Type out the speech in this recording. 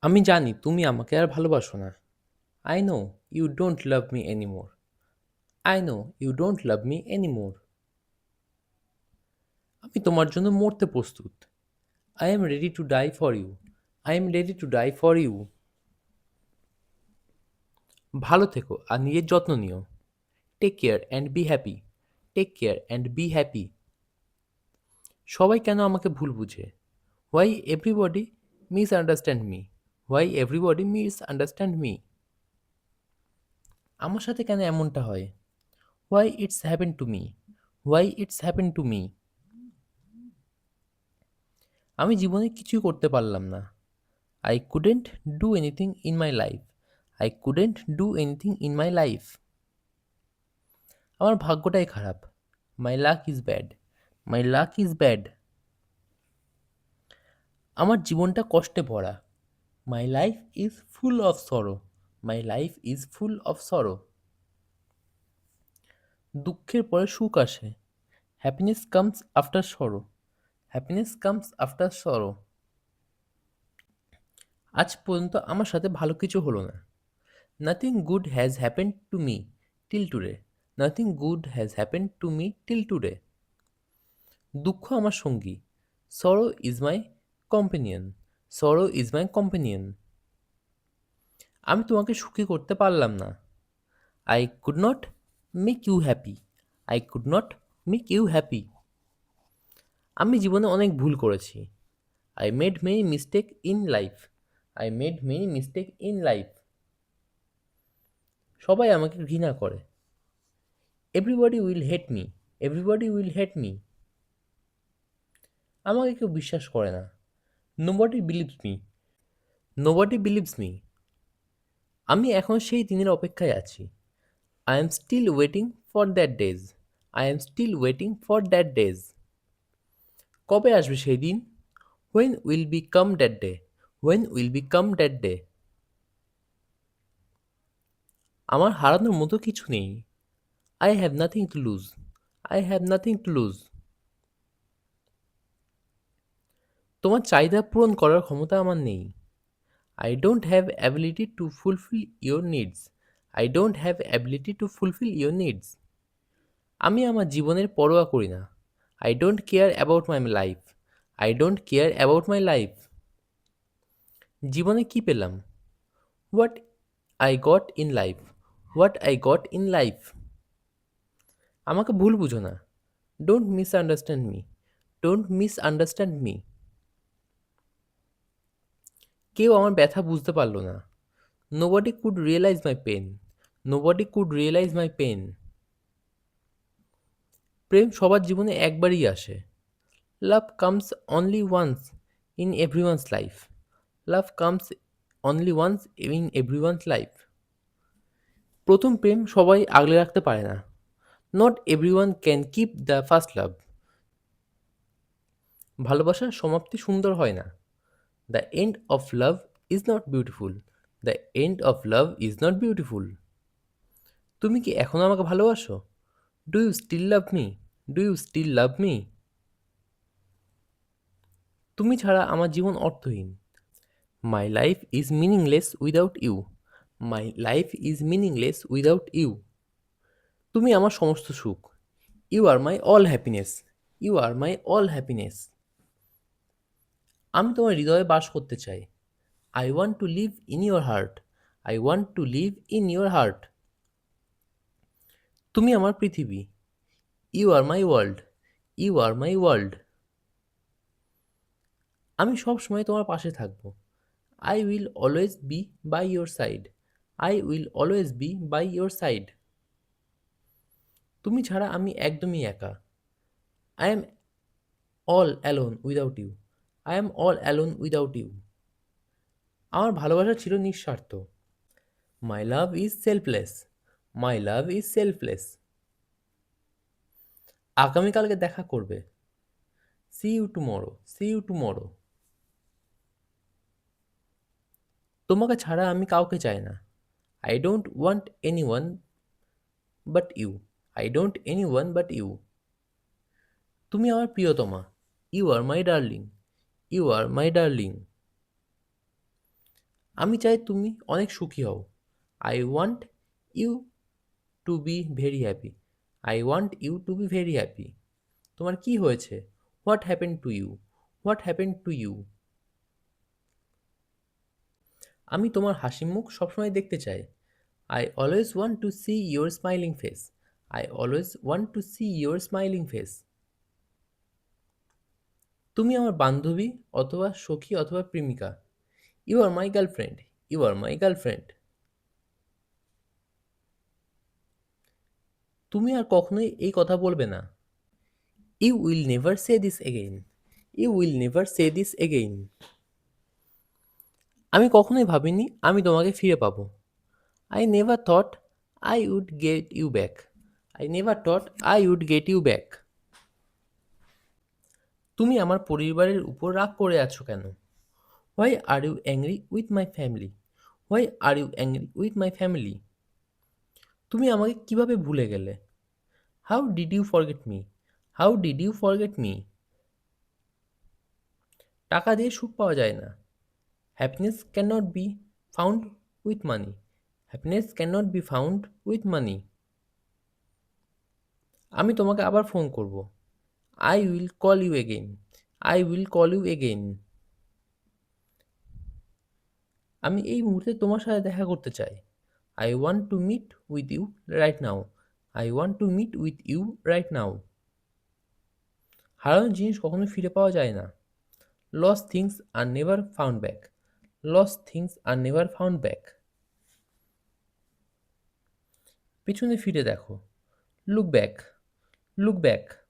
আমি জানি তুমি আমাকে আর ভালোবাসো না। I know you don't love me anymore. I know you don't love me anymore. আমি তোমার জন্য মরতে প্রস্তুত। I am ready to die for you. I am ready to die for you. ভালো থেকো আর নিজের যত্ন নিও। Take care and be happy. Take care and be happy. সবাই কেন আমাকে ভুল বুঝে? Why everybody misunderstand me. Why everybody misunderstand me. আমার সাথে কেন এমনটা হয়? Why it's happen to me. Why it's happen to me. আমি জীবনে কিছুই করতে পারলাম না। I couldn't do anything in my life. I couldn't do anything in my life. আমার ভাগ্যটাই খারাপ। My luck is bad. My luck is bad. আমার জীবনটা কষ্টে ভরা। My life is full of sorrow. My life is full of sorrow. দুঃখের পরে সুখ আসে। Happiness comes after sorrow. Happiness comes after sorrow. আজ পর্যন্ত আমার সাথে ভালো কিছু হলো না। Nothing good has happened to me till today. Nothing good has happened to me till today. দুঃখ আমার সঙ্গী। Sorrow is my companion. Sorrow is my companion. আমি তোমাকে সুখী করতে পারলাম না। I could not make you happy. I could not make you happy. আমি জীবনে অনেক ভুল করেছি। I made many mistake in life. I made many mistake in life. সবাই আমাকে ঘৃণা করে। Everybody will hate me. Everybody will hate me. আমাকে কেউ বিশ্বাস করে না। Nobody believes me. Nobody believes me. আমি এখন সেই দিনের অপেক্ষায় আছি। I am still waiting for that days. I am still waiting for that days. কবে আসবে সেই দিন? When will be come that day. When will be come that day. আমার হারানোর মতো কিছু নেই। I have nothing to loose. I have nothing to lose. তোমার চাহিদা পূরণ করার ক্ষমতা আমার নেই। I don't have ability to fulfil your needs. I don't have ability to fulfil your needs. আমি আমার জীবনের পরোয়া করি না। I don't care about my life. I don't care about my life. জীবনে কি পেলাম? What I got in life. What I got in life. আমাকে ভুল বুঝো না। Don't misunderstand me. Don't misunderstand me. কেউ আমার ব্যথা বুঝতে পারল না। Nobody could realize my pain. Nobody could realize my pain. প্রেম সবার জীবনে একবারই আসে। Love comes only once in everyone's life. Love comes only once in everyone's life. প্রথম প্রেম সবাই আগলে রাখতে পারে না। Not everyone can keep the first love. ভালোবাসার সমাপ্তি সুন্দর হয় না। The end of love is not beautiful. The end of love is not beautiful. তুমি কি এখনো আমাকে ভালোবাসো? Do you still love me? Do you still love me? তুমি ছাড়া আমার জীবন অর্থহীন। My life is meaningless without you. My life is meaningless without you. তুমি আমার সমস্ত সুখ। You are my all happiness. You are my all happiness. আমি তোমার হৃদয়ে বাস করতে চাই। I want to live in your heart. I want to live in your heart. তুমি আমার পৃথিবী। You are my world. You are my world. আমি সব সময় তোমার পাশে থাকবো। I will always be by your side. I will always be by your side. তুমি ছাড়া আমি একদমই একা। I am all alone without you. I am all alone without you. আমার ভালোবাসা ছিল নিঃস্বার্থ। My love is selfless. My love is selfless. আগামীকালকে দেখা করবে। See you tomorrow. See you tomorrow. তোমাকে ছাড়া আমি কাউকে চাই না। I don't want anyone but you. I don't anyone but you. তুমি আমার প্রিয়তমা। You are my darling. You are my darling. আমি চাই তুমি অনেক সুখী হও। I want you to be very happy. I want you to be very happy. তোমার কি হয়েছে? What happen to you? What happen to you? আমি তোমার হাসি মুখ সবসময় দেখতে চাই। I always want to see your smiling face. I always want to see your smiling face. তুমি আমার বান্ধবী অথবা সখী অথবা প্রেমিকা। You are my girlfriend. You are my girlfriend. তুমি আর কখনোই এই কথা বলবে না। You will never say this again. You will never say this again. আমি কখনোই ভাবিনি আমি তোমাকে ফিরে পাবো। I never thought I would get you back. I never thought I would get you back. তুমি আমার পরিবারের উপর রাগ করে আছো কেন? Why are you angry with my family? Why are you angry with my family? তুমি আমাকে কিভাবে ভুলে গেলে? How did you forget me? How did you forget me? টাকা দিয়ে সুখ পাওয়া যায় না। Happiness can not be found with money. Happiness can not be found with money. আমি তোমাকে আবার ফোন করব। I will call you again. I will call you again. আমি এই মুহূর্তে তোমার সাথে দেখা করতে চাই। I want to meet with you right now. I want to meet with you right now. হারানো জিনিস কখনো ফিরে পাওয়া যায় না। Lost things are never found back. Lost things are never found back. পিছনে ফিরে দেখো। Look back. Look back.